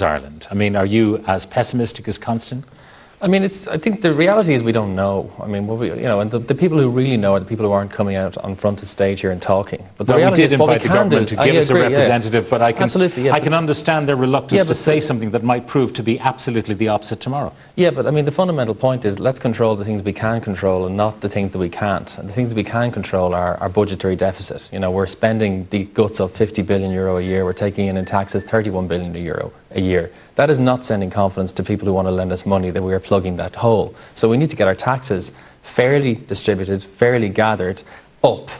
Ireland? I mean, are you as pessimistic as Constant? I mean, I think the reality is we don't know. I mean, and the people who really know are the people who aren't coming out on front of stage here and talking. But the reality we did is what invite we the can government do, to give us a representative, but I can understand their reluctance to say something that might prove to be absolutely the opposite tomorrow. Yeah, but I mean, the fundamental point is let's control the things we can control and not the things that we can't. And the things that we can control are our budgetary deficit. You know, we're spending the guts of €50 billion a year. We're taking in taxes €31 billion a year. That is not sending confidence to people who want to lend us money that we are plugging that hole. So we need to get our taxes fairly distributed, fairly gathered, up,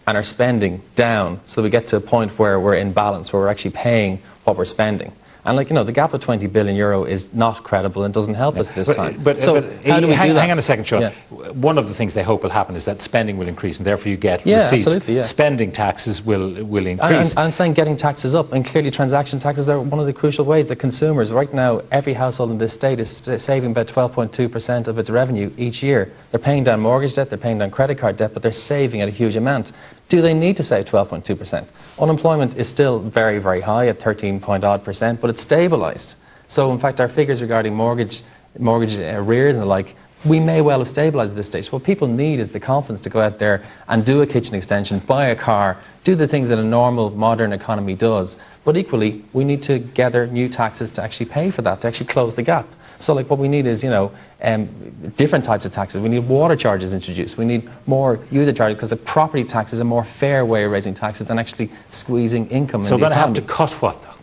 and our spending down so that we get to a point where we're in balance, where we're actually paying what we're spending. And the gap of €20 billion is not credible and doesn't help us this time. But how do we do that? Hang on a second, Sean. Yeah. One of the things they hope will happen is that spending will increase, and therefore you get receipts. Absolutely, yeah. Spending taxes will increase. I'm saying getting taxes up, and clearly transaction taxes are one of the crucial ways that consumers, right now, every household in this state is saving about 12.2% of its revenue each year. They're paying down mortgage debt, they're paying down credit card debt, but they're saving at a huge amount. Do they need to save 12.2%? Unemployment is still very, very high at 13-odd%, but it's stabilised. So, in fact, our figures regarding mortgage arrears and the like, we may well have stabilised at this stage. What people need is the confidence to go out there and do a kitchen extension, buy a car, do the things that a normal, modern economy does. But equally, we need to gather new taxes to actually pay for that, to actually close the gap. So what we need is, different types of taxes. We need water charges introduced. We need more user charges because the property tax is a more fair way of raising taxes than actually squeezing income in the economy. So we're going to have to cut what, though?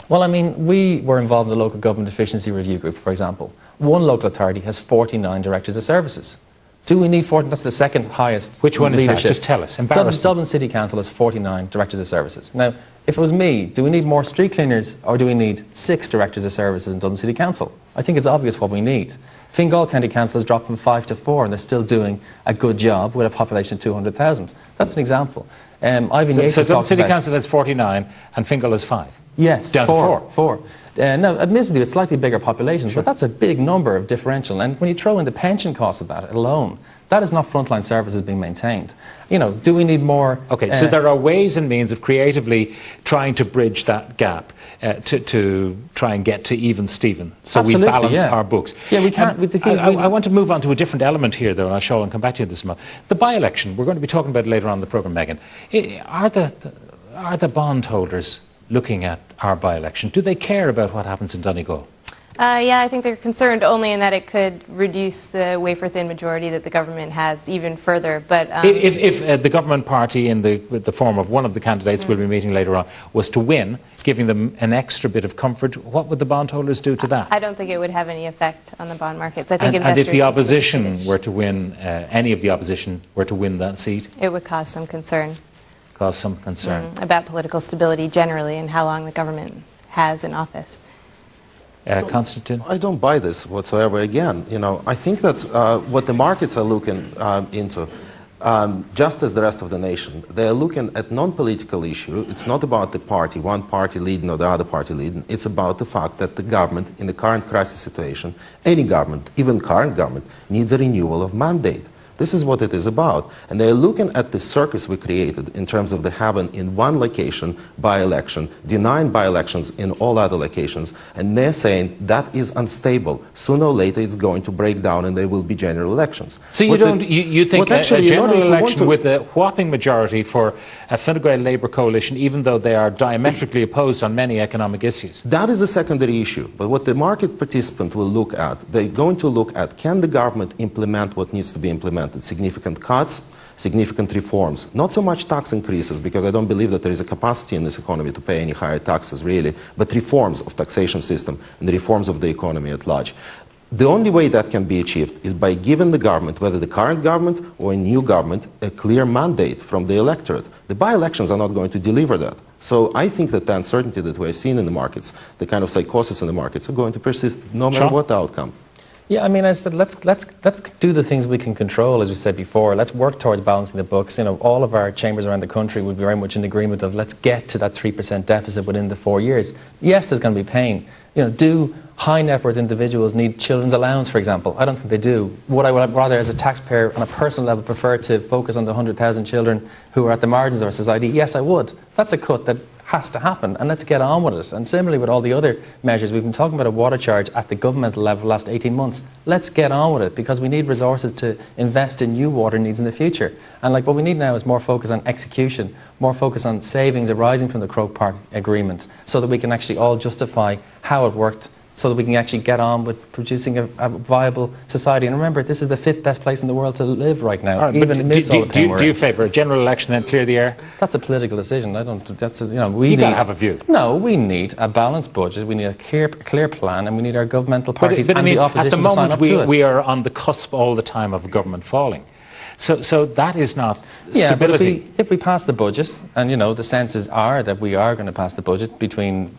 Well, I mean, we were involved in the Local Government Efficiency Review Group, for example. One local authority has 49 directors of services. Do we need 40? That's the second highest. Which one leadership. Is that? Just tell us. Dublin City Council has 49 directors of services. Now, if it was me, do we need more street cleaners or do we need 6 directors of services in Dublin City Council? I think it's obvious what we need. Fingal County Council has dropped from 5 to 4 and they're still doing a good job with a population of 200,000. That's an example. So Dublin City Council has 49 and Fingal has 5? Yes, down to 4. Now, admittedly, it's slightly bigger populations, but that's a big number of differential. And when you throw in the pension costs of that alone, that is not frontline services being maintained. Do we need more? Okay, so there are ways and means of creatively trying to bridge that gap to try and get to even Stephen, so Absolutely, we balance our books. Yeah, we can't. I want to move on to a different element here, though, and I'll show and come back to you this month. The by-election, we're going to be talking about it later on in the programme, Megan. Are the bondholders looking at our by-election? Do they care about what happens in Donegal? Yeah, I think they're concerned only in that it could reduce the wafer-thin majority that the government has even further. But if the government party, in the form of one of the candidates we'll be meeting later on, was to win, giving them an extra bit of comfort, what would the bondholders do to that? I don't think it would have any effect on the bond markets. I think and if the opposition were to win, any of the opposition were to win that seat, it would cause some concern. Cause some concern about political stability generally and how long the government has in office. Constantine? I don't buy this whatsoever. Again, I think that what the markets are looking into, just as the rest of the nation, they are looking at non-political issue. It's not about the party, one party leading or the other party leading. It's about the fact that the government, in the current crisis situation, any government, even current government, needs a renewal of mandate. This is what it is about. And they're looking at the circus we created in terms of the having in one location by-election, denying by-elections in all other locations, and they're saying that is unstable. Sooner or later it's going to break down and there will be general elections. So you think a general election with a whopping majority for a Fine Gael Labour coalition, even though they are diametrically opposed on many economic issues? That is a secondary issue. But what the market participant will look at, they're going to look at, can the government implement what needs to be implemented? Significant cuts, significant reforms. Not so much tax increases, because I don't believe that there is a capacity in this economy to pay any higher taxes, really, but reforms of taxation system and the reforms of the economy at large. The only way that can be achieved is by giving the government, whether the current government or a new government, a clear mandate from the electorate. The by-elections are not going to deliver that. So I think that the uncertainty that we're seeing in the markets, the kind of psychosis in the markets, are going to persist no matter what the outcome. Yeah, I mean, I said let's do the things we can control, as we said before. Let's work towards balancing the books. All of our chambers around the country would be very much in agreement of let's get to that 3% deficit within the 4 years. Yes, there's going to be pain. Do high net worth individuals need children's allowance, for example? I don't think they do. Would I rather, as a taxpayer, on a personal level, prefer to focus on the 100,000 children who are at the margins of our society? Yes, I would. That's a cut that has to happen, and let's get on with it. And similarly with all the other measures, we've been talking about a water charge at the governmental level the last 18 months. Let's get on with it, because we need resources to invest in new water needs in the future. And like what we need now is more focus on execution, more focus on savings arising from the Croke Park Agreement, so that we can actually all justify how it worked, so that we can actually get on with producing a viable society. And remember, this is the 5th best place in the world to live right now, right, even amidst all the pain we're do you in. favour a general election and clear the air? That's a political decision. I don't. That's a, you know, You got to have a view. No, we need a balanced budget. We need a clear plan, and we need our governmental parties but and I mean, the opposition at the to sign moment up to it. we are on the cusp all the time of a government falling. So that is not Yeah, stability. but if we pass the budget, and you know the senses are that we are going to pass the budget, between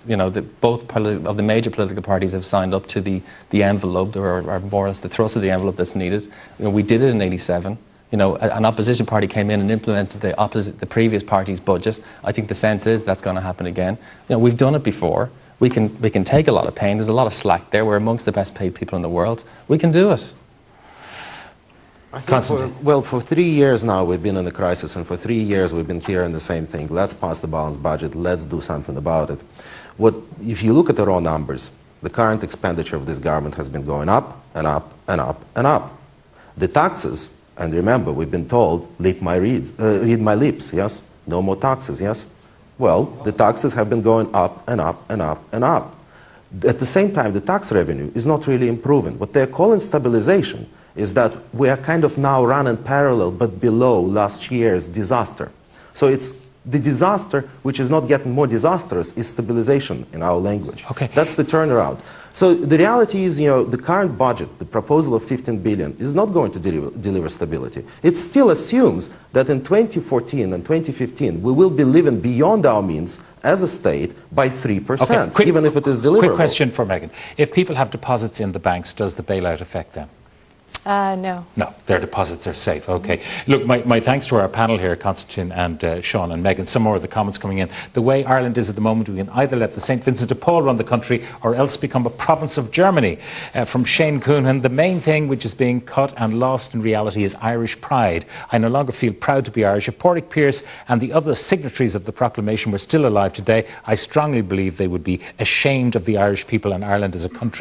both of the major political parties have signed up to the envelope, or more or less the thrust of the envelope that's needed. You know, we did it in '87. You know, an opposition party came in and implemented the previous party's budget. I think the sense is that's going to happen again. You know, we've done it before. We can take a lot of pain. There's a lot of slack there. We're amongst the best paid people in the world. We can do it. I think for 3 years now we've been in a crisis, and for 3 years we've been hearing the same thing. Let's pass the balanced budget. Let's do something about it. If you look at the raw numbers, the current expenditure of this government has been going up and up and up and up. The taxes, and remember, we've been told, read my lips, yes? No more taxes, yes? Well, the taxes have been going up and up and up and up. At the same time, the tax revenue is not really improving. What they're calling stabilization is that we are kind of now running parallel but below last year's disaster. So it's the disaster which is not getting more disastrous is stabilization in our language. Okay. That's the turnaround. So the reality is, you know, the current budget, the proposal of 15 billion, is not going to deliver stability. It still assumes that in 2014 and 2015 we will be living beyond our means as a state by 3%, Okay, even if it is deliverable. Quick question for Megan. If people have deposits in the banks, does the bailout affect them? No. No, their deposits are safe. Okay. Look, my thanks to our panel here, Constantine and Sean and Megan. Some more of the comments coming in. The way Ireland is at the moment, we can either let the St. Vincent de Paul run the country or else become a province of Germany. From Shane Coonan, the main thing which is being cut and lost in reality is Irish pride. I no longer feel proud to be Irish. If Pádraig Pearse and the other signatories of the proclamation were still alive today, I strongly believe they would be ashamed of the Irish people and Ireland as a country.